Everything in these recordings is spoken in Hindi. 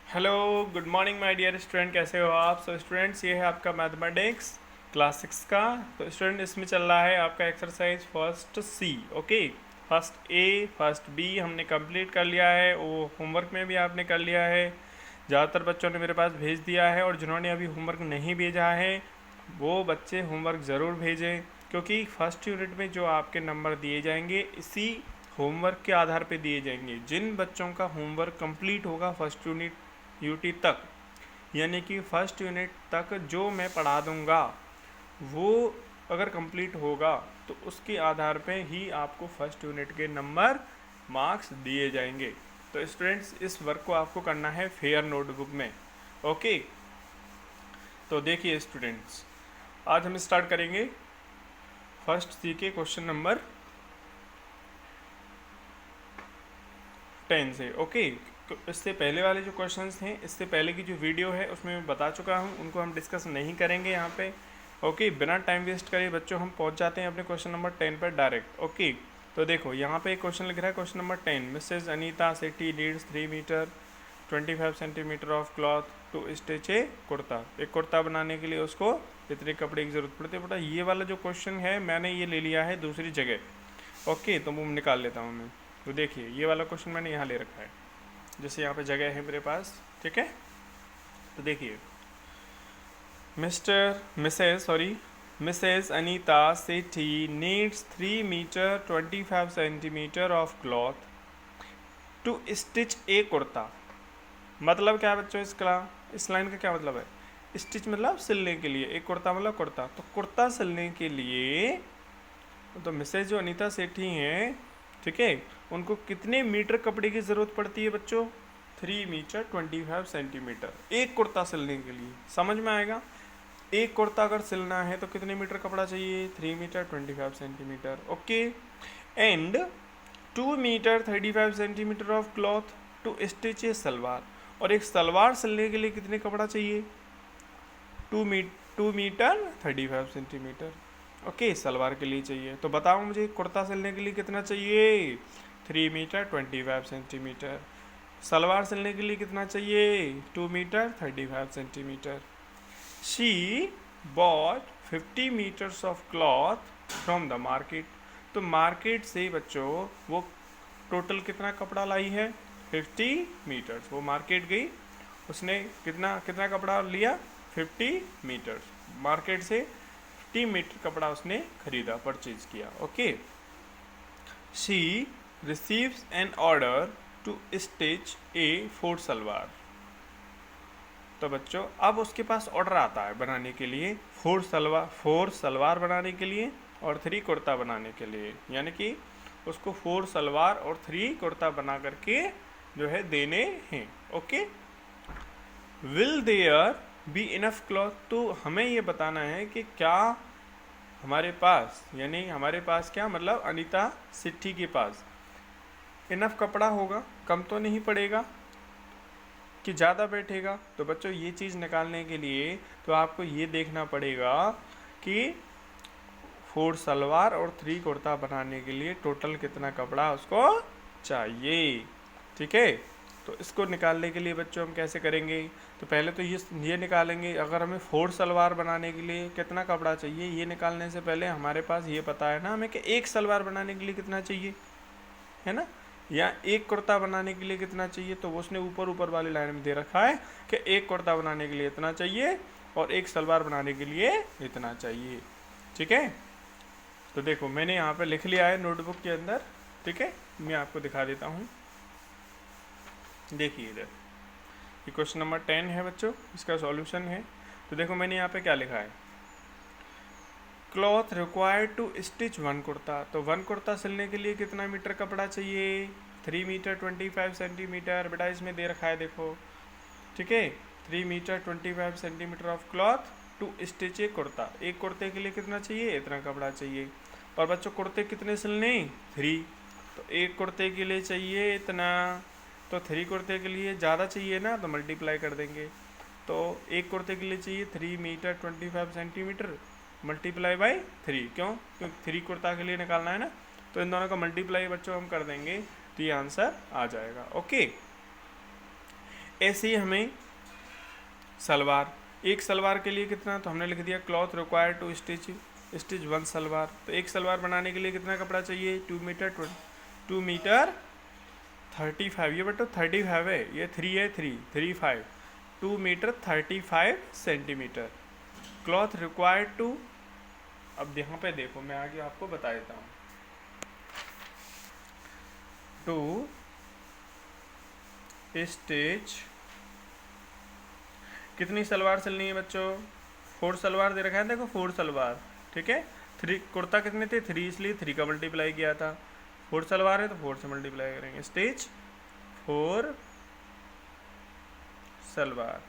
Hello, good morning my dear student. कैसे हो आप? स्टूडेंट्स, ये है आपका मैथमेटिक्स क्लास 6 का। तो स्टूडेंट, इसमें चल रहा है आपका exercise first C. Okay, first A first B हमने कंप्लीट कर लिया है, वो होमवर्क में भी आपने कर लिया है। ज़्यादातर बच्चों ने मेरे पास भेज दिया है, और जिन्होंने अभी होमवर्क नहीं भेजा है वो बच्चे होमवर्क ज़रूर भेजें, क्योंकि फर्स्ट यूनिट में जो आपके नंबर दिए जाएंगे इसी होमवर्क के आधार पे दिए जाएंगे। जिन बच्चों का होमवर्क कंप्लीट होगा फर्स्ट यूटी तक, यानी कि फर्स्ट यूनिट तक जो मैं पढ़ा दूंगा वो अगर कंप्लीट होगा तो उसके आधार पे ही आपको फर्स्ट यूनिट के नंबर मार्क्स दिए जाएंगे। तो स्टूडेंट्स, इस वर्क को आपको करना है फेयर नोटबुक में। ओके, तो देखिए स्टूडेंट्स, आज हम स्टार्ट करेंगे फर्स्ट सी के क्वेश्चन नंबर 10 से। ओके, तो इससे पहले वाले जो क्वेश्चंस थे, इससे पहले की जो वीडियो है उसमें मैं बता चुका हूँ, उनको हम डिस्कस नहीं करेंगे यहाँ पे। ओके, बिना टाइम वेस्ट करे बच्चों हम पहुँच जाते हैं अपने क्वेश्चन नंबर 10 पर डायरेक्ट। ओके, तो देखो यहाँ पे एक क्वेश्चन लिख रहा है, question number 10, Mrs Anita Sethi needs 3 metre 25 centimetre of cloth to stitch a kurta. एक कुर्ता बनाने के लिए उसको कितने कपड़े की ज़रूरत पड़ती है। बेटा, ये वाला जो क्वेश्चन है मैंने ये ले लिया है दूसरी जगह। ओके, तो वो निकाल लेता हूँ मैं। तो देखिए, ये वाला क्वेश्चन मैंने यहाँ ले रखा है, जैसे यहाँ पे जगह है मेरे पास। ठीक है, तो देखिए, Mrs Anita Sethi needs 3 metre 25 centimetre of cloth to stitch a kurta. मतलब क्या है बच्चों इसका? इस लाइन का क्या मतलब है? स्टिच मतलब सिलने के लिए, एक कुर्ता मतलब कुर्ता। तो कुर्ता सिलने के लिए तो मिसेज जो अनीता सेठी हैं, ठीक है, उनको कितने मीटर कपड़े की ज़रूरत पड़ती है बच्चों? 3 मीटर 25 सेंटीमीटर एक कुर्ता सिलने के लिए। समझ में आएगा? एक कुर्ता अगर सिलना है तो कितने मीटर कपड़ा चाहिए? 3 metre 25 centimetre. Okay, and 2 metre 35 centimetre of cloth to stitch a salwar. और एक सलवार सिलने के लिए कितने कपड़ा चाहिए? 2 मीटर 35 सेंटीमीटर। ओके, सलवार के लिए चाहिए। तो बताओ मुझे, कुर्ता सिलने के लिए कितना चाहिए? 3 मीटर 25 सेंटीमीटर। सलवार सिलने के लिए कितना चाहिए? 2 metre 35 centimetre. She bought 50 metres of cloth from the market. तो मार्केट से बच्चों वो टोटल कितना कपड़ा लाई है? 50 मीटर्स। वो मार्केट गई, उसने कितना कितना कपड़ा लिया? 50 मीटर्स। मार्केट से 50 मीटर कपड़ा उसने खरीदा, परचेज किया। Okay, she receives an order to stitch a 4 salwar. तो बच्चों, अब उसके पास ऑर्डर आता है बनाने के लिए 4 सलवार बनाने के लिए और 3 कुर्ता बनाने के लिए, यानी कि उसको 4 सलवार और 3 कुर्ता बना करके जो है देने हैं। Okay, will there be enough cloth. तो हमें ये बताना है कि क्या हमारे पास, यानी हमारे पास क्या मतलब अनीता सिट्ठी के पास इनफ कपड़ा होगा, कम तो नहीं पड़ेगा कि ज़्यादा बैठेगा। तो बच्चों, ये चीज़ निकालने के लिए तो आपको ये देखना पड़ेगा कि 4 सलवार और 3 कुर्ता बनाने के लिए टोटल कितना कपड़ा उसको चाहिए। ठीक है, तो इसको निकालने के लिए बच्चों हम कैसे करेंगे? तो पहले तो ये निकालेंगे, अगर हमें 4 सलवार बनाने के लिए कितना कपड़ा चाहिए, ये निकालने से पहले हमारे पास ये पता है ना हमें कि एक सलवार बनाने के लिए कितना चाहिए, है ना, या एक कुर्ता बनाने के लिए कितना चाहिए। तो वो उसने ऊपर वाली लाइन में दे रखा है कि एक कुर्ता बनाने के लिए इतना चाहिए और एक सलवार बनाने के लिए इतना चाहिए। ठीक है, तो देखो मैंने यहाँ पे लिख लिया है नोटबुक के अंदर। ठीक है, मैं आपको दिखा देता हूँ। देखिए इधर, ये क्वेश्चन नंबर 10 है बच्चों, इसका सॉल्यूशन है। तो देखो मैंने यहाँ पे क्या लिखा है, cloth required to stitch 1 kurta. तो 1 कुर्ता सिलने के लिए कितना मीटर कपड़ा चाहिए? 3 मीटर 25 सेंटीमीटर। बेटा इसमें दे रखा है देखो, ठीक है, 3 metre 25 centimetre of cloth to stitch a kurta. एक कुर्ते के लिए कितना चाहिए? इतना कपड़ा चाहिए। और बच्चों, कुर्ते कितने सिलने? 3। तो एक कुर्ते के लिए चाहिए इतना, तो 3 कुर्ते के लिए ज़्यादा चाहिए ना, तो मल्टीप्लाई कर देंगे। तो एक कुर्ते के लिए चाहिए 3 मीटर 25 सेंटीमीटर मल्टीप्लाई बाई 3। क्यों? क्योंकि 3 कुर्ता के लिए निकालना है ना, तो इन दोनों का मल्टीप्लाई बच्चों हम कर देंगे, तो ये आंसर आ जाएगा। ओके, ऐसे ही हमें सलवार, एक सलवार के लिए कितना, तो हमने लिख दिया cloth required to stitch 1 salwar. तो एक सलवार बनाने के लिए कितना कपड़ा चाहिए, 2 मीटर 35, ये बटो 35 है, ये 3 है, 35 2 metre 35 centimetre cloth required to. अब यहाँ पे देखो, मैं आगे आपको बता देता हूँ। टू स्टिच, कितनी सलवार सिलनी है बच्चों, 4 सलवार दे रखा है, देखो 4 सलवार, ठीक है। 3 कुर्ता कितने थे, 3, इसलिए 3 का मल्टीप्लाई किया था। 4 सलवार है तो 4 से मल्टीप्लाई करेंगे, स्टिच 4 सलवार।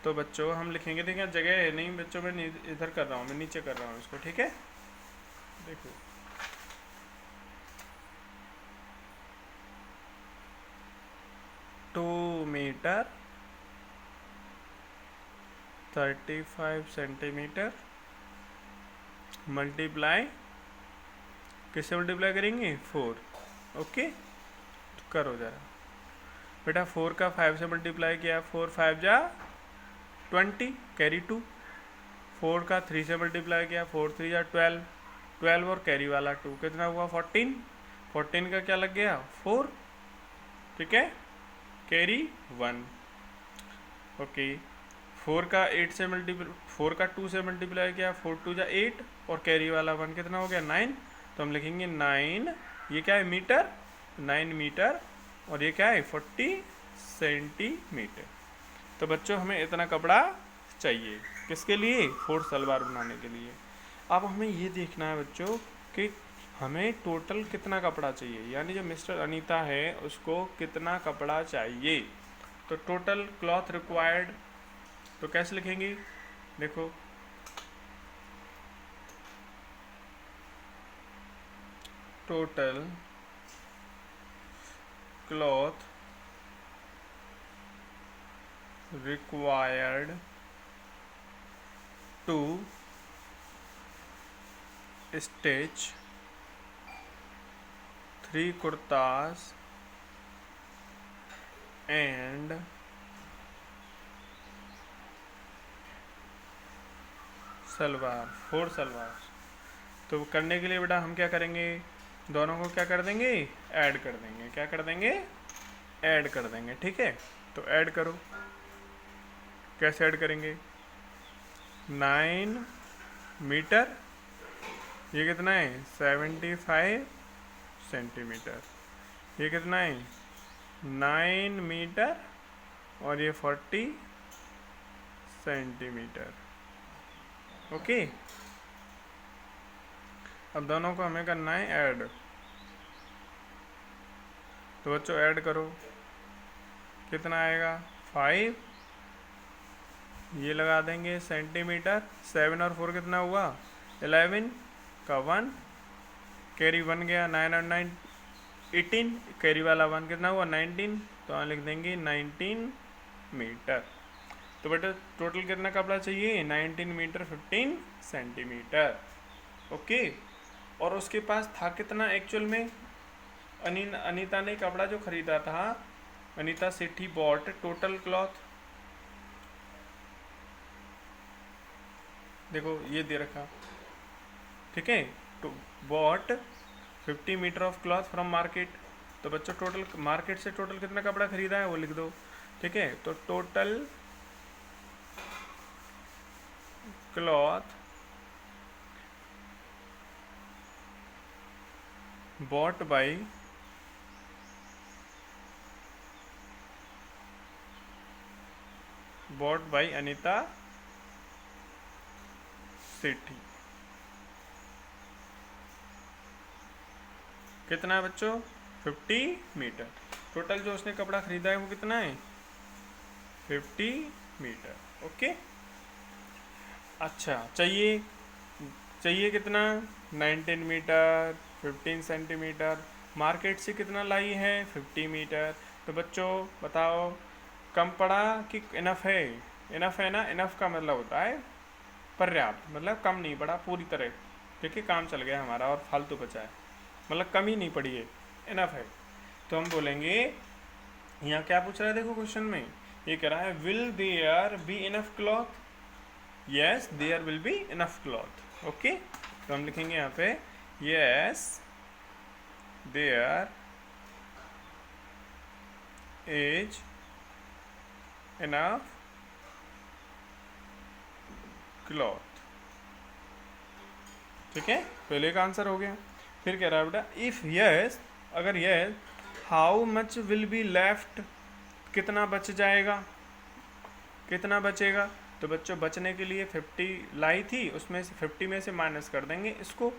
तो बच्चों हम लिखेंगे, देखिए जगह है नहीं बच्चों, मैं इधर कर रहा हूँ, मैं नीचे कर रहा हूँ इसको, ठीक है। देखो 2 मीटर 35 सेंटीमीटर मल्टीप्लाई, किससे मल्टीप्लाई करेंगे, 4, ओके। तो करो जरा बेटा, 4 का 5 से मल्टीप्लाई किया, 4 5 जा 20, कैरी 2। 4 का 3 से मल्टीप्लाई किया, 4 3 जा 12 और कैरी वाला 2, कितना हुआ 14 का क्या लग गया 4, ठीक है, कैरी 1, ओके। 4 का 2 से मल्टीप्लाई किया, 4 2 जा 8 और कैरी वाला 1, कितना हो गया 9। तो हम लिखेंगे 9, ये क्या है मीटर, 9 मीटर, और ये क्या है 40 सेंटीमीटर। तो बच्चों हमें इतना कपड़ा चाहिए, किसके लिए, 4 सलवार बनाने के लिए। अब हमें ये देखना है बच्चों कि हमें टोटल कितना कपड़ा चाहिए, यानी जो मिस्टर अनीता है उसको कितना कपड़ा चाहिए। तो टोटल क्लॉथ रिक्वायर्ड, तो कैसे लिखेंगे, देखो total cloth required to stitch 3 kurtas and salwar, 4 salwar. तो करने के लिए बेटा हम क्या करेंगे, दोनों को क्या कर देंगे, ऐड कर देंगे, क्या कर देंगे, ऐड कर देंगे, ठीक है। तो ऐड करो, कैसे ऐड करेंगे, 9 मीटर, ये कितना है 75 सेंटीमीटर, ये कितना है 9 मीटर, और ये 40 सेंटीमीटर, ओके। अब दोनों को हमें करना है ऐड। तो बच्चों ऐड करो, कितना आएगा 5, ये लगा देंगे सेंटीमीटर, 7 और 4 कितना हुआ 11 का 1, कैरी 1 गया, 9 और 9 18, कैरी वाला 1 कितना हुआ 19, तो यहाँ लिख देंगे 19 मीटर। तो बेटा टोटल कितना कपड़ा चाहिए, 19 मीटर 15 सेंटीमीटर, ओके। और उसके पास था कितना एक्चुअल में, अनीता ने कपड़ा जो खरीदा था, Anita Sethi bought total cloth, देखो ये दे रखा, ठीक है, तो bought 50 metre of cloth from market. तो बच्चों टोटल मार्केट से टोटल कितना कपड़ा खरीदा है वो लिख दो, ठीक है। तो total cloth bought by Anita Sethi, कितना है बच्चों 50 मीटर। टोटल जो उसने कपड़ा खरीदा है वो कितना है 50 मीटर, ओके। अच्छा चाहिए कितना 19 मीटर 15 सेंटीमीटर, मार्केट से कितना लाई है 50 मीटर। तो बच्चों बताओ कम पड़ा कि इनफ है, इनफ है ना, इनफ का मतलब होता है पर्याप्त, मतलब कम नहीं पड़ा पूरी तरह, ठीक है, काम चल गया हमारा और फालतू बचा है, मतलब कम ही नहीं पड़ी है, इनफ है। तो हम बोलेंगे यहाँ क्या पूछ रहा है, देखो क्वेश्चन में ये कह रहा है will there be enough cloth, yes there will be enough cloth. Okay, तो हम लिखेंगे यहाँ पे yes there is enough cloth. ठीक है, पहले का आंसर हो गया। फिर कह रहा है बेटा इफ यस, अगर yes how much will be left, कितना बच जाएगा, कितना बचेगा। तो बच्चों बचने के लिए 50 लाई थी, उसमें से 50 में से माइनस कर देंगे इसको।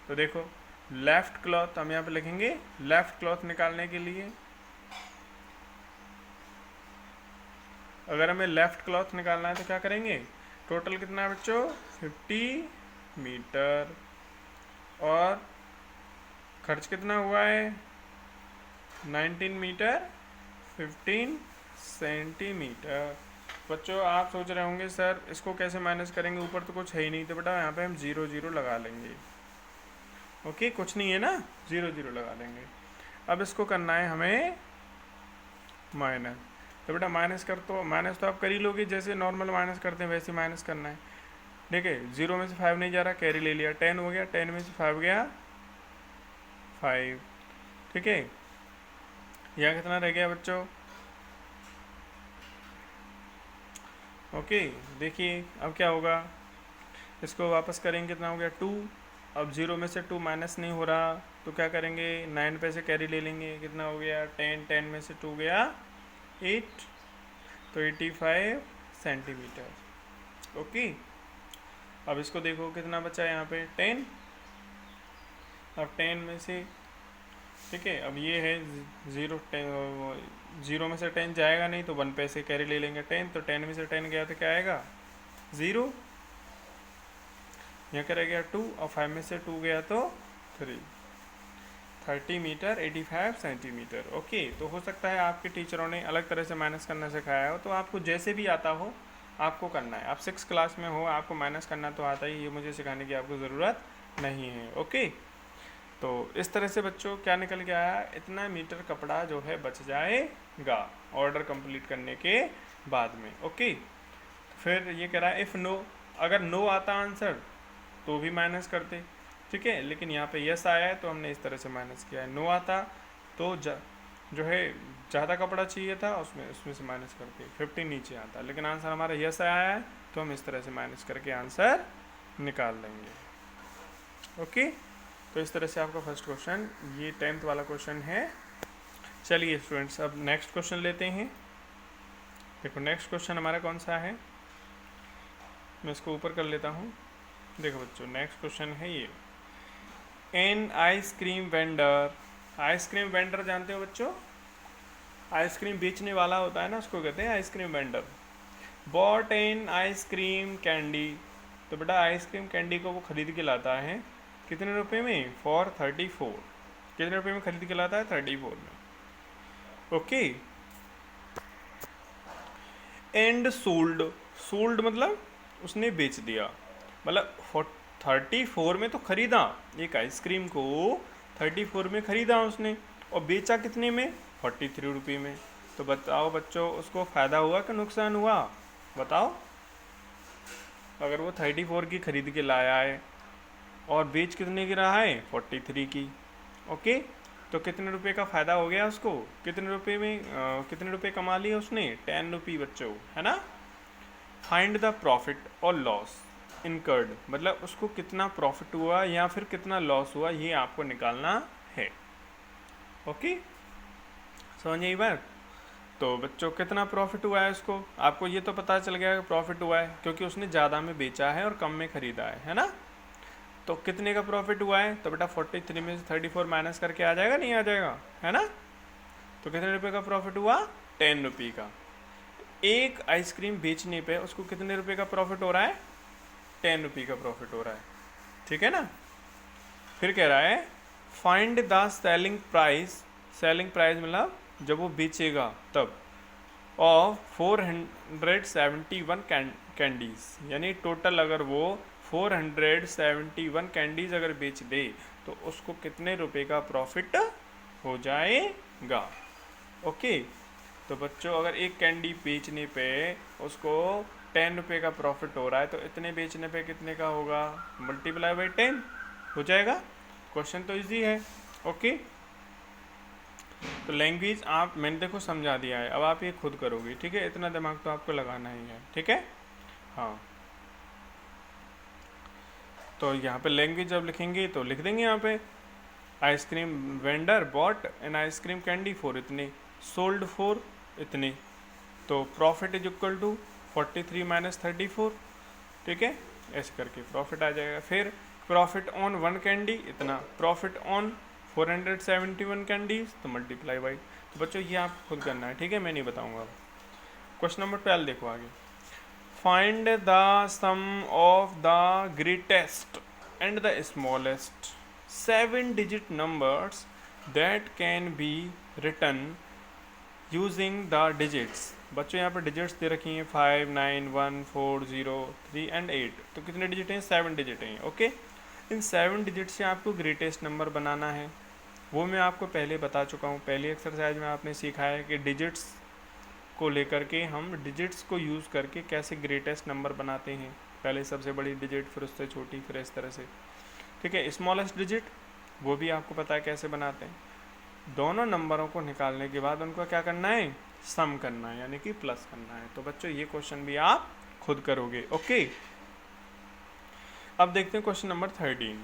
तो देखो लेफ्ट क्लॉथ हम यहाँ पे लिखेंगे, लेफ्ट क्लॉथ निकालने के लिए अगर हमें लेफ्ट क्लॉथ निकालना है तो क्या करेंगे, टोटल कितना है बच्चों 50 मीटर, और खर्च कितना हुआ है 19 मीटर 15 सेंटीमीटर। बच्चों आप सोच रहे होंगे सर इसको कैसे माइनस करेंगे, ऊपर तो कुछ है ही नहीं। तो बेटा यहाँ पे हम 0 0 लगा लेंगे। ओके, कुछ नहीं है ना, 0 0 लगा लेंगे। अब इसको करना है हमें माइनस। तो बेटा माइनस तो आप कर ही लोगे, जैसे नॉर्मल माइनस करते हैं वैसे माइनस करना है। ठीक है, 0 में से 5 नहीं जा रहा, कैरी ले लिया, 10 हो गया, 10 में से 5 गया 5। ठीक है, यहाँ कितना रह गया बच्चों, ओके देखिए अब क्या होगा, इसको वापस करेंगे, कितना हो गया 2। अब 0 में से 2 माइनस नहीं हो रहा तो क्या करेंगे 9 पे से कैरी ले लेंगे, कितना हो गया 10, 10 में से 2 गया 8, तो 85 सेंटीमीटर। ओके, अब इसको देखो कितना बचा यहाँ पे 10। अब 10 में से, ठीक है, अब ये है 0 में से 10 जाएगा नहीं तो 1 पे से कैरी ले लेंगे 10, तो 10 में से 10 गया तो क्या आएगा 0, यहाँ क्या रह गया 2, और 5 में से 2 गया तो 3, 30 मीटर 85 सेंटीमीटर। ओके, तो हो सकता है आपके टीचरों ने अलग तरह से माइनस करना सिखाया हो, तो आपको जैसे भी आता हो आपको करना है। आप 6 क्लास में हो, आपको माइनस करना तो आता ही, ये मुझे सिखाने की आपको ज़रूरत नहीं है। ओके, तो इस तरह से बच्चों क्या निकल के आया, इतना मीटर कपड़ा जो है बच जाएगा ऑर्डर कंप्लीट करने के बाद में। ओके, फिर ये कह रहा है इफ़ नो, अगर नो आता आंसर तो भी माइनस करते। ठीक है, लेकिन यहाँ पे यस आया है तो हमने इस तरह से माइनस किया है। नो आता तो जो है ज़्यादा कपड़ा चाहिए था उसमें से माइनस करके 50 नीचे आता, लेकिन आंसर हमारा यस आया है तो हम इस तरह से माइनस करके आंसर निकाल लेंगे। ओके, तो इस तरह से आपका फर्स्ट क्वेश्चन, ये 10th वाला क्वेश्चन है। चलिए स्टूडेंट्स अब नेक्स्ट क्वेश्चन लेते हैं। देखो नेक्स्ट क्वेश्चन हमारा कौन सा है, मैं इसको ऊपर कर लेता हूँ। देखो बच्चों नेक्स्ट क्वेश्चन है ये, an ice cream vendor. Ice cream vendor जानते हो बच्चों, आइसक्रीम बेचने वाला होता है ना, उसको कहते हैं ice cream vendor. Bought an ice cream candy, तो बेटा आइसक्रीम कैंडी को वो खरीद के लाता है कितने रुपए में, फॉर 34। कितने रुपए में खरीद के लाता है 34 में। ओके, एंड सोल्ड, सोल्ड मतलब उसने बेच दिया, मतलब 34 में तो खरीदा, एक आइसक्रीम को 34 में खरीदा उसने और बेचा कितने में 43 रुपये में। तो बताओ बच्चों उसको फ़ायदा हुआ कि नुकसान हुआ, बताओ। अगर वो 34 की खरीद के लाया है और बेच कितने की रहा है 43 की। ओके, तो कितने रुपए का फ़ायदा हो गया उसको, कितने रुपए में कितने रुपए कमा लिए उसने 10 रुपये बच्चों, है ना। फाइंड द प्रॉफिट और लॉस इनकर्ड, मतलब उसको कितना प्रॉफिट हुआ या फिर कितना लॉस हुआ ये आपको निकालना है। ओके, समझिए ये बात। तो बच्चों कितना प्रॉफिट हुआ है उसको, आपको ये तो पता चल गया कि प्रॉफिट हुआ है क्योंकि उसने ज़्यादा में बेचा है और कम में ख़रीदा है ना। तो कितने का प्रॉफिट हुआ है, तो बेटा 43 में से 34 माइनस करके आ जाएगा, नहीं आ जाएगा, है ना। तो कितने रुपए का प्रॉफिट हुआ 10 रुपये का। एक आइसक्रीम बेचने पे उसको कितने रुपए का प्रॉफिट हो रहा है 10 रुपये का प्रॉफिट हो रहा है, ठीक है ना। फिर कह रहा है find the selling price, selling price मतलब जब वो बेचेगा तब, ऑफ 471 कैंडीज, यानी टोटल अगर वो 471 कैंडीज अगर बेच दे तो उसको कितने रुपए का प्रॉफिट हो जाएगा। ओके, तो बच्चों अगर एक कैंडी बेचने पे उसको 10 रुपये का प्रॉफिट हो रहा है तो इतने बेचने पे कितने का होगा, मल्टीप्लाई बाई 10 हो जाएगा। क्वेश्चन तो इजी है। ओके, तो लैंग्वेज आप मैंने देखो समझा दिया है, अब आप ये खुद करोगे, ठीक है, इतना दिमाग तो आपको लगाना ही है, ठीक है। हाँ, तो यहाँ पे लैंग्वेज जब लिखेंगे तो लिख देंगे यहाँ पे ice cream vendor bought an ice cream candy for इतने, सोल्ड फॉर इतने, तो profit is equal to 43 minus 34, ठीक है, ऐसे करके प्रॉफिट आ जाएगा। फिर प्रॉफिट ऑन 1 कैंडी इतना, प्रॉफिट ऑन 471 कैंडीज, तो मल्टीप्लाई बाई। तो बच्चों ये आप खुद करना है, ठीक है, मैं नहीं बताऊंगा। क्वेश्चन नंबर 12 देखो आगे। Find the sum of the greatest and the smallest 7 digit numbers that can be written using the digits. बच्चों यहाँ पर डिजिट्स दे रखी हैं 5, 9, 1, 4, 0, 3 एंड 8। तो कितने डिजिट हैं, 7 डिजिट हैं। ओके, इन 7 डिजिट से आपको ग्रेटेस्ट नंबर बनाना है, वो मैं आपको पहले बता चुका हूँ। पहली एक्सरसाइज में आपने सीखा है कि डिजिट्स को लेकर के हम डिजिट्स को यूज़ करके कैसे ग्रेटेस्ट नंबर बनाते हैं, पहले सबसे बड़ी डिजिट, फिर उससे छोटी, फिर इस तरह से, ठीक है। स्मॉलेस्ट डिजिट वो भी आपको पता है कैसे बनाते हैं। दोनों नंबरों को निकालने के बाद उनको क्या करना है, सम करना है, यानी कि प्लस करना है। तो बच्चों ये क्वेश्चन भी आप खुद करोगे। ओके, अब देखते हैं क्वेश्चन नंबर 13।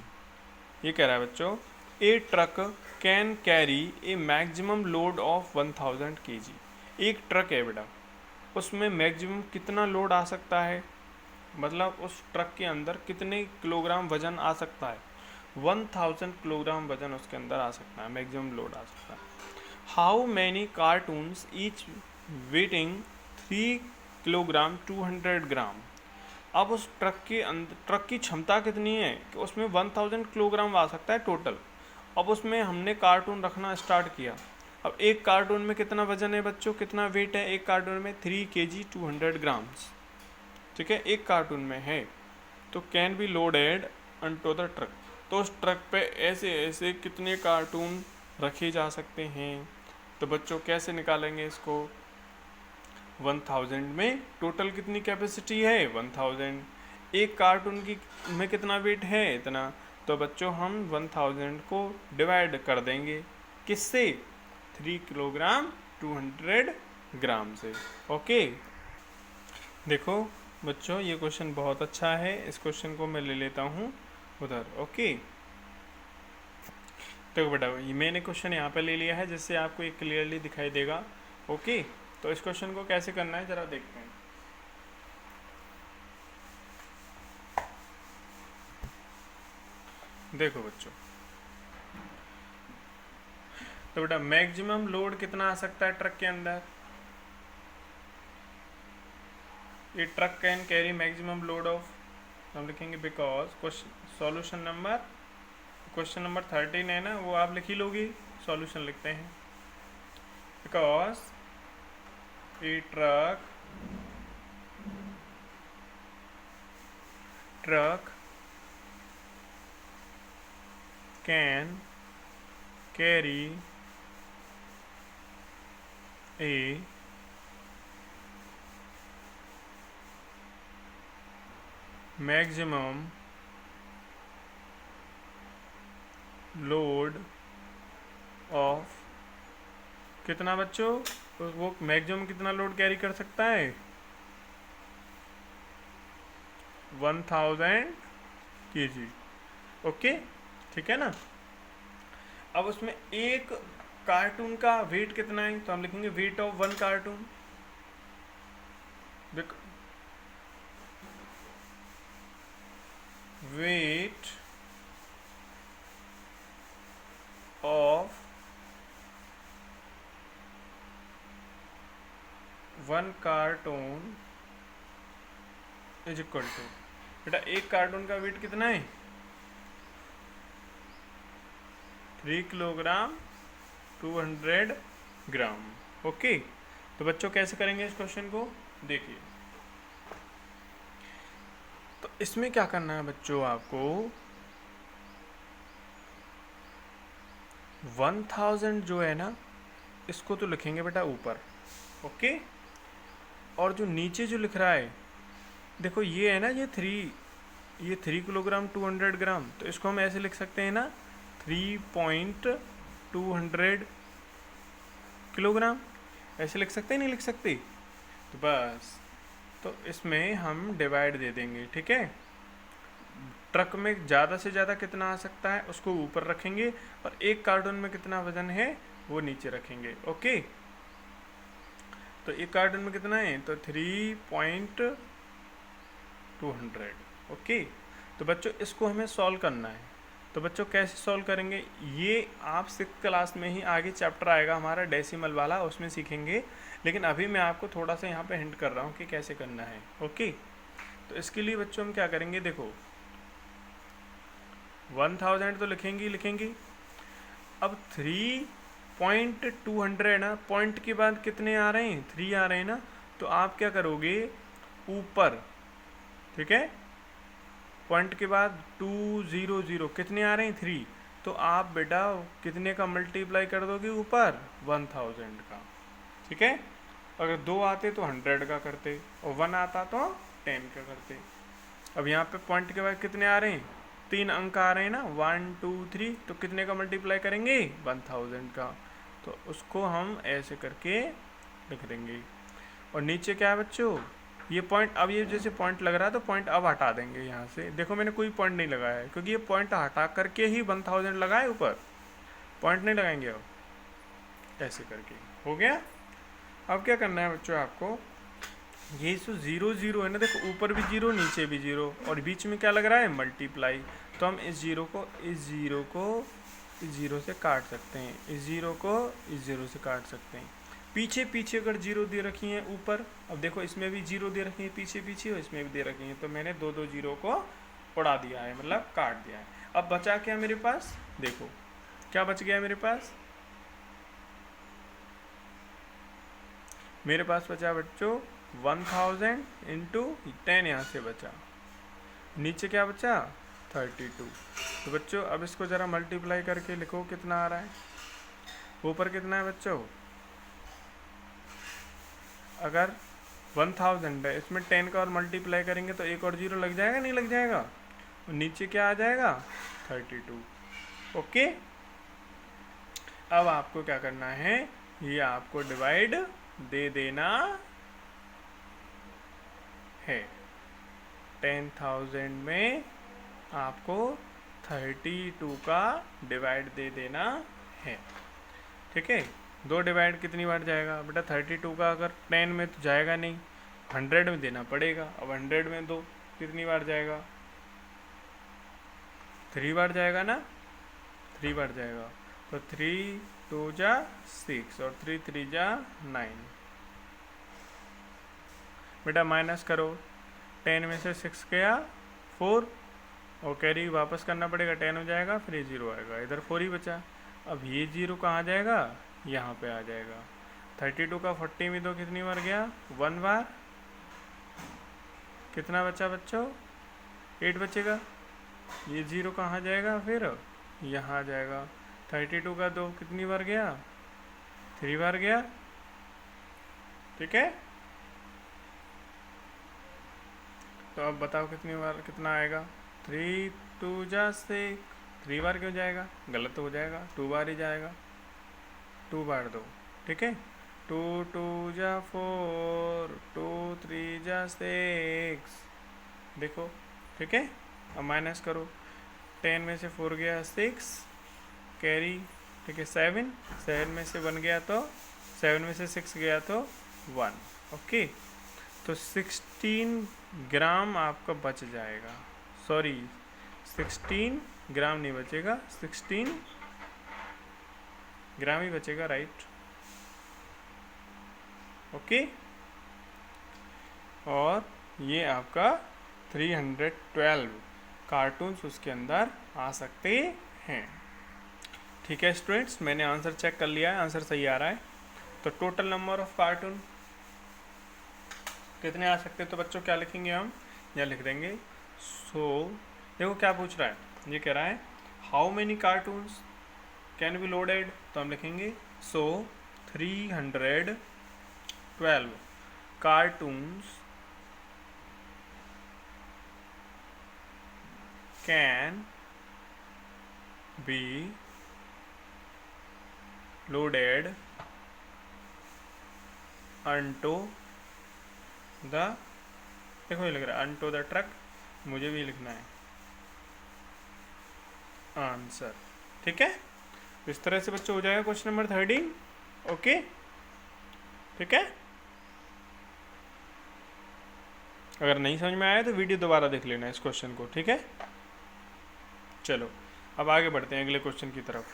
ये कह रहा है बच्चों, a truck can carry a maximum load of 1000 kg। एक ट्रक है बेटा, उसमें मैक्सिमम कितना लोड आ सकता है, मतलब उस ट्रक के अंदर कितने किलोग्राम वजन आ सकता है, 1000 किलोग्राम वजन उसके अंदर आ सकता है, मैक्सिमम लोड आ सकता है। How many cartoons each waiting 3 kilogram 200 ग्राम। अब उस ट्रक के अंदर ट्रक की क्षमता कितनी है कि उसमें 1000 किलोग्राम आ सकता है टोटल। अब उसमें हमने कार्टून रखना स्टार्ट किया। अब एक कार्टून में कितना वजन है बच्चों, कितना वेट है एक कार्टून में, 3 kg 200 ग्राम्स, ठीक है, एक कार्टून में है। तो can be loaded unto the truck. तो उस ट्रक पे ऐसे ऐसे कितने कार्टून रखे जा सकते हैं। तो बच्चों कैसे निकालेंगे इसको, 1000 में टोटल कितनी कैपेसिटी है 1000, एक कार्टून की में कितना वेट है इतना। तो बच्चों हम 1000 को डिवाइड कर देंगे किससे, 3 किलोग्राम 200 ग्राम से। ओके, देखो बच्चों ये क्वेश्चन बहुत अच्छा है, इस क्वेश्चन को मैं ले लेता हूँ उधर। ओके, तो बेटा ये मैंने क्वेश्चन यहाँ पे ले लिया है जिससे आपको ये क्लियरली दिखाई देगा। ओके, तो इस क्वेश्चन को कैसे करना है जरा देखते हैं। देखो बच्चों, तो बेटा मैक्सिमम लोड कितना आ सकता है ट्रक के अंदर, ये truck can carry maximum load of, हम लिखेंगे because solution number, question number 13 है ना, वो आप लिख ही लोगी, सॉल्यूशन लिखते हैं। Because A truck can carry a maximum load of, कितना बच्चों, तो वो मैक्सिमम कितना लोड कैरी कर सकता है 1000 kg। ओके, ठीक है ना। अब उसमें एक कार्टून का वेट कितना है, तो हम लिखेंगे weight of 1 cartoon, weight of 1 cartoon is equal to, बेटा एक कार्टून का वेट कितना है 3 किलोग्राम 200 ग्राम। ओके, तो बच्चों कैसे करेंगे इस क्वेश्चन को, देखिए। तो इसमें क्या करना है बच्चों, आपको 1000 जो है ना, इसको तो लिखेंगे बेटा ऊपर, ओके। और जो नीचे जो लिख रहा है, देखो ये है ना, ये 3 किलोग्राम 200 ग्राम, तो इसको हम ऐसे लिख सकते हैं ना, 3.200 किलोग्राम, ऐसे लिख सकते हैं, नहीं लिख सकते? तो बस, तो इसमें हम डिवाइड दे देंगे, ठीक है। ट्रक में ज़्यादा से ज़्यादा कितना आ सकता है उसको ऊपर रखेंगे, और एक कार्टून में कितना वजन है वो नीचे रखेंगे, ओके। तो एक कार्टून में कितना है, तो 3.200, ओके। तो बच्चों इसको हमें सॉल्व करना है। तो बच्चों कैसे सॉल्व करेंगे, ये आप 6th क्लास में ही आगे चैप्टर आएगा हमारा डेसिमल वाला, उसमें सीखेंगे। लेकिन अभी मैं आपको थोड़ा सा यहाँ पे हिंट कर रहा हूँ कि कैसे करना है, ओके। तो इसके लिए बच्चों हम क्या करेंगे, देखो 1000 तो लिखेंगे। अब 3.200 ना, पॉइंट के बाद कितने आ रहे हैं, 3 आ रहे हैं ना, तो आप क्या करोगे ऊपर, ठीक है, पॉइंट के बाद 200 कितने आ रहे हैं 3, तो आप बेटा कितने का मल्टीप्लाई कर दोगे ऊपर, 1000 का, ठीक है। अगर 2 आते तो 100 का करते, और 1 आता तो 10 का करते। अब यहाँ पे पॉइंट के बाद कितने आ रहे हैं, 3 अंक आ रहे हैं ना, 1 2 3, तो कितने का मल्टीप्लाई करेंगे, 1000 का। तो उसको हम ऐसे करके लिख देंगे। और नीचे क्या है बच्चों, ये पॉइंट, अब ये जैसे पॉइंट लग रहा है तो पॉइंट अब हटा देंगे यहाँ से। देखो मैंने कोई पॉइंट नहीं लगाया है, क्योंकि ये पॉइंट हटा करके ही 1000 लगाए, ऊपर पॉइंट नहीं लगाएंगे। अब ऐसे करके हो गया। अब क्या करना है बच्चों आपको, ये जो 0 है ना, देखो ऊपर भी 0 नीचे भी 0, और बीच में क्या लग रहा है, मल्टीप्लाई। तो हम इस 0 को इस 0 से काट सकते हैं, इस 0 को इस 0 से काट सकते हैं। पीछे अगर 0 दे रखी हैं ऊपर, अब देखो इसमें भी 0 दे रखी है पीछे और इसमें भी दे रखी है, तो मैंने 2 0 को उड़ा दिया है, मतलब काट दिया है। अब बचा क्या मेरे पास, देखो क्या बच गया मेरे पास बचा बच्चों 1000 इंटू 10, यहाँ से बचा, नीचे क्या बचा 32। तो बच्चों अब इसको ज़रा मल्टीप्लाई करके लिखो कितना आ रहा है, ऊपर कितना है बच्चों, अगर 1000 है, इसमें 10 का और मल्टीप्लाई करेंगे तो एक और 0 लग जाएगा, नहीं लग जाएगा, और नीचे क्या आ जाएगा 32, ओके। अब आपको क्या करना है, ये आपको डिवाइड दे देना है। 10,000 में आपको 32 का डिवाइड दे देना है, ठीक है। 2 डिवाइड कितनी बार जाएगा बेटा, 32 का अगर 10 में तो जाएगा नहीं, 100 में देना पड़ेगा। अब 100 में 2 कितनी बार जाएगा, 3 बार जाएगा ना, 3 बार जाएगा। तो 3 2 जा 6 और 3 3 जा 9। बेटा माइनस करो, 10 में से 6 गया 4, और कैरी वापस करना पड़ेगा, 10 हो जाएगा, फिर ये 0 आएगा, इधर 4 ही बचा। अब ये 0 कहाँ जाएगा, यहाँ पे आ जाएगा। 32 का 40 में 2 कितनी बार गया, 1 बार, कितना बचा बच्चों 8 बचेगा। ये 0 कहाँ जाएगा, फिर यहाँ आ जाएगा। 32 का 2 कितनी बार गया, 3 बार गया, ठीक है। तो अब बताओ कितनी बार कितना आएगा, 3 2 जा 6, 3 बार क्यों जाएगा, गलत हो जाएगा, 2 बार ही जाएगा, 2 बार 2, ठीक है। 2 2 जा 4, 2 3 जा 6, देखो, ठीक है। अब माइनस करो, 10 में से 4 गया 6, कैरी, ठीक है 7 में से 1 गया तो 7 में से 6 गया तो 1, ओके। तो 16 ग्राम आपका बच जाएगा, सॉरी 16 ग्राम नहीं बचेगा, 16 ग्राम ही बचेगा, राइट, ओके। और ये आपका 312 कार्टून्स उसके अंदर आ सकते हैं, ठीक है स्टूडेंट्स। मैंने आंसर चेक कर लिया है, आंसर सही आ रहा है। तो टोटल नंबर ऑफ कार्टून कितने आ सकते हैं, तो बच्चों क्या लिखेंगे हम, या लिख देंगे। सो देखो क्या पूछ रहा है, ये कह रहा है how many cartoons can be loaded, तो हम लिखेंगे सो 312 12 cartoons can be loaded onto the, देखो ये लिख रहा है onto the truck, मुझे भी लिखना है आंसर। ठीक है, इस तरह से बच्चों हो जाएगा क्वेश्चन नंबर 13। ओके, ठीक है। अगर नहीं समझ में आया तो वीडियो दोबारा देख लेना इस क्वेश्चन को। ठीक है, चलो अब आगे बढ़ते हैं अगले क्वेश्चन की तरफ।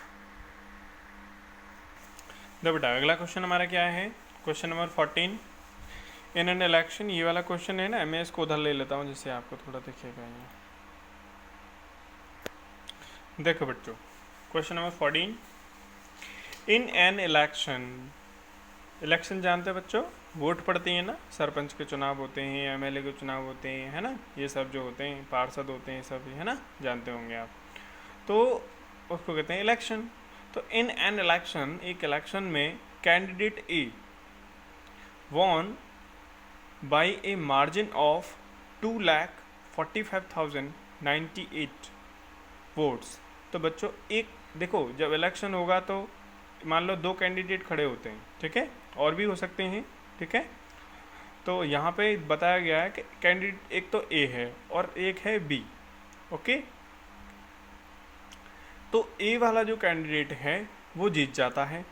तो बेटा अगला क्वेश्चन हमारा क्या है, question number 14। In an election, ये वाला क्वेश्चन है ना, मैं इसको उधर ले लेता हूँ जिससे आपको थोड़ा दिखेगा। ये देखो बच्चों, question number 14। In an election, election जानते हैं बच्चों, वोट पड़ती है ना, सरपंच के चुनाव होते हैं, एमएलए के चुनाव होते हैं, है ना, ये सब जो होते हैं, पार्षद होते हैं सब, है ना, जानते होंगे आप। तो उसको कहते हैं इलेक्शन। तो इन एन इलेक्शन, एक इलेक्शन में candidate A won by a margin of 2,45,098 votes. तो बच्चों एक देखो, जब इलेक्शन होगा तो मान लो दो कैंडिडेट खड़े होते हैं, ठीक है, और भी हो सकते हैं, ठीक है। तो यहाँ पे बताया गया है कि कैंडिडेट एक तो ए है और एक है बी। ओके, तो ए वाला जो कैंडिडेट है वो जीत जाता है,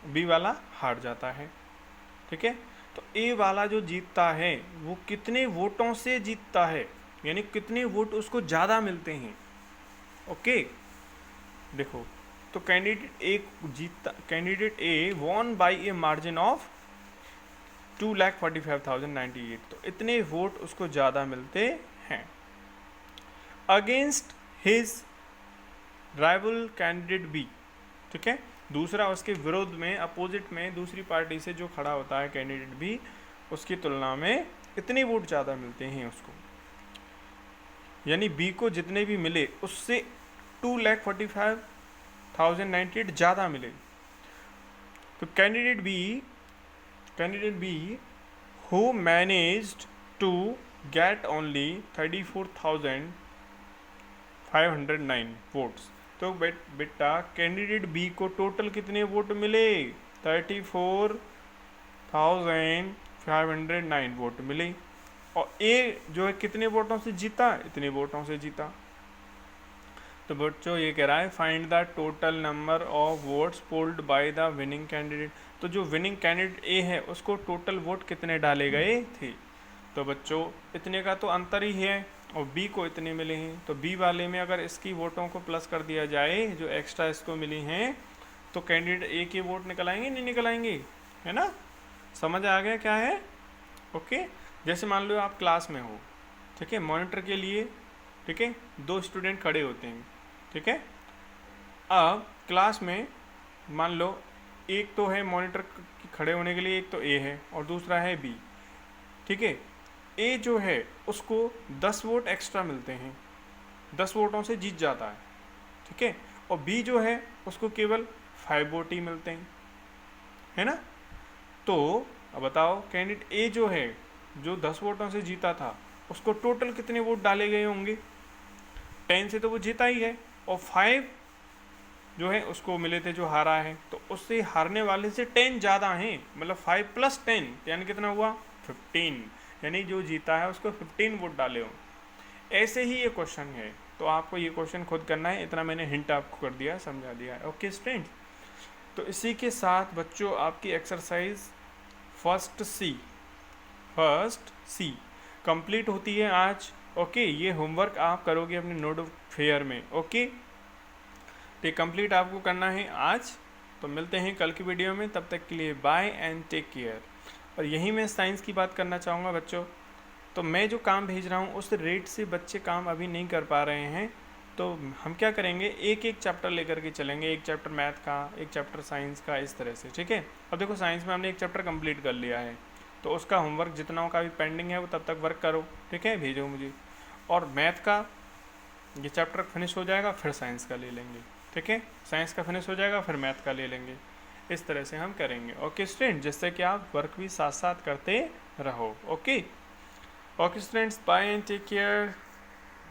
बी वाला हार जाता है। ठीक है, तो ए वाला जो जीतता है वो कितने वोटों से जीतता है, यानी कितने वोट उसको ज़्यादा मिलते हैं। ओके, देखो, तो candidate A won by a margin of 2,45,098, तो इतने वोट उसको ज़्यादा मिलते हैं। Against his rival candidate B, ठीक है, दूसरा उसके विरोध में, अपोजिट में दूसरी पार्टी से जो खड़ा होता है कैंडिडेट बी, उसकी तुलना में इतने वोट ज़्यादा मिलते हैं उसको, यानी बी को जितने भी मिले उससे 2,45,098 ज़्यादा मिले। तो candidate B who managed to get only 34,509 votes. तो बेटा कैंडिडेट बी को टोटल कितने वोट मिले, 34,509 वोट मिले, और ए जो है कितने वोटों से जीता, इतने वोटों से जीता। तो बच्चों ये कह रहा है find the total number of votes polled by the winning candidate. तो जो विनिंग कैंडिडेट ए है उसको टोटल वोट कितने डाले गए थे। तो बच्चों इतने का तो अंतर ही है, और बी को इतने मिले हैं, तो बी वाले में अगर इसकी वोटों को प्लस कर दिया जाए जो एक्स्ट्रा इसको मिली हैं, तो कैंडिडेट ए के वोट निकल आएंगे, नहीं निकल आएंगे, है ना। समझ आ गया क्या है। ओके, जैसे मान लो आप क्लास में हो, ठीक है, मॉनिटर के लिए, ठीक है, दो स्टूडेंट खड़े होते हैं, ठीक है। अब क्लास में मान लो एक तो है मॉनिटर खड़े होने के लिए, एक तो ए है और दूसरा है बी, ठीक है। ए जो है उसको 10 वोट एक्स्ट्रा मिलते हैं, 10 वोटों से जीत जाता है, ठीक है, और बी जो है उसको केवल 5 वोट ही मिलते हैं, है ना। तो अब बताओ कैंडिडेट ए जो है, जो 10 वोटों से जीता था, उसको टोटल कितने वोट डाले गए होंगे, 10 से तो वो जीता ही है, और 5 जो है उसको मिले थे जो हारा है, तो उससे हारने वाले से 10 ज़्यादा हैं, मतलब 5 + 10 यानी कितना हुआ 15, यानी जो जीता है उसको 15 वोट डाले हो। ऐसे ही ये क्वेश्चन है, तो आपको ये क्वेश्चन खुद करना है, इतना मैंने हिंट आपको कर दिया, समझा दिया है। ओके स्टूडेंट, तो इसी के साथ बच्चों आपकी एक्सरसाइज फर्स्ट सी कंप्लीट होती है आज। ओके, ये होमवर्क आप करोगे अपने नोट फेयर में। ओके, तो कंप्लीट आपको करना है आज। तो मिलते हैं कल की वीडियो में, तब तक के लिए बाय एंड टेक केयर। और यही मैं साइंस की बात करना चाहूँगा बच्चों, तो मैं जो काम भेज रहा हूँ उस रेट से बच्चे काम अभी नहीं कर पा रहे हैं, तो हम क्या करेंगे, एक एक चैप्टर लेकर के चलेंगे, एक चैप्टर मैथ का, एक चैप्टर साइंस का, इस तरह से, ठीक है। अब देखो साइंस में हमने एक चैप्टर कंप्लीट कर लिया है, तो उसका होमवर्क जितना का भी पेंडिंग है वो तब तक वर्क करो, ठीक है, भेजो मुझे। और मैथ का ये चैप्टर फिनिश हो जाएगा फिर साइंस का ले लेंगे, ठीक है, साइंस का फिनिश हो जाएगा फिर मैथ का ले लेंगे। इस तरह से हम करेंगे। ओके स्टूडेंट, जिससे कि आप वर्क भी साथ साथ करते रहो। Okay okay students, bye and take care.